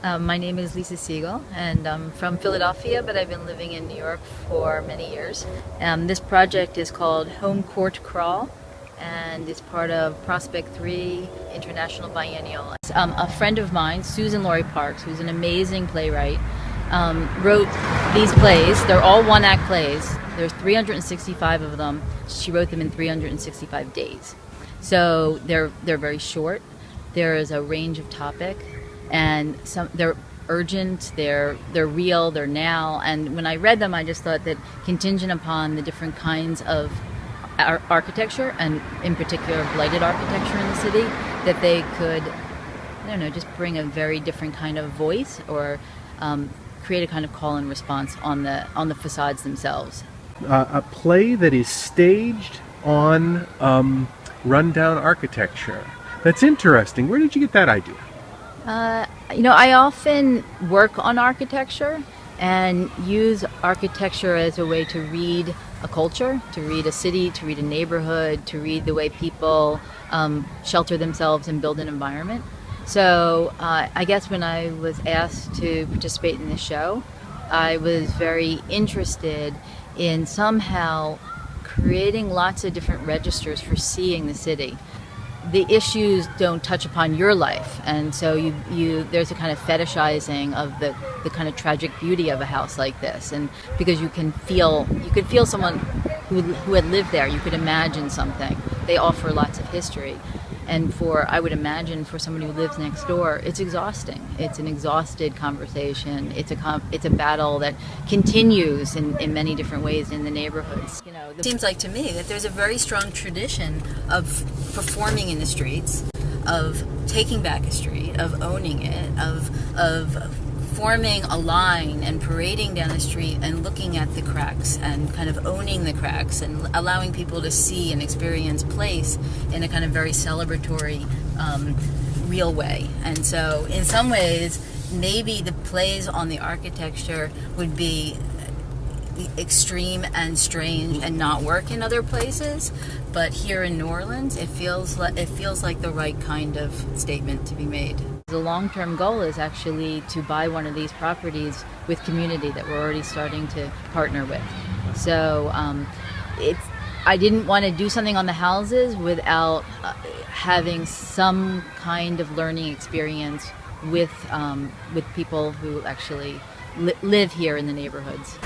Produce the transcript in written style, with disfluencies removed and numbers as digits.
My name is Lisa Sigal, and I'm from Philadelphia, but I've been living in New York for many years. This project is called Home Court Crawl, and it's part of Prospect.3 International Biennial. A friend of mine, Suzan Lori-Parks, who's an amazing playwright, wrote these plays. They're all one-act plays. There's 365 of them. She wrote them in 365 days. So they're very short. There is a range of topic, and they're urgent, they're real, they're now. And when I read them, I just thought that contingent upon the different kinds of architecture, and in particular blighted architecture in the city, that they could, I don't know, just bring a very different kind of voice, or create a kind of call and response on the facades themselves. A play that is staged on rundown architecture. That's interesting. Where did you get that idea? I often work on architecture and use architecture as a way to read a culture, to read a city, to read a neighborhood, to read the way people shelter themselves and build an environment. So I guess when I was asked to participate in this show, I was very interested in somehow creating lots of different registers for seeing the city. The issues don't touch upon your life, and so there's a kind of fetishizing of the kind of tragic beauty of a house like this, and because you could feel someone who had lived there, you could imagine something. They offer lots of history, and I would imagine for someone who lives next door, it's exhausting. It's an exhausted conversation. It's a battle that continues in many different ways in the neighborhoods. It seems like to me that there's a very strong tradition of performing in the streets, of taking back a street, of owning it, of forming a line and parading down the street and looking at the cracks and kind of owning the cracks and allowing people to see and experience place in a kind of very celebratory, real way. And so in some ways, maybe the plays on the architecture would be extreme and strange and not work in other places, but here in New Orleans it feels like the right kind of statement to be made. The long-term goal is actually to buy one of these properties with community that we're already starting to partner with. So I didn't want to do something on the houses without having some kind of learning experience with people who actually live here in the neighborhoods.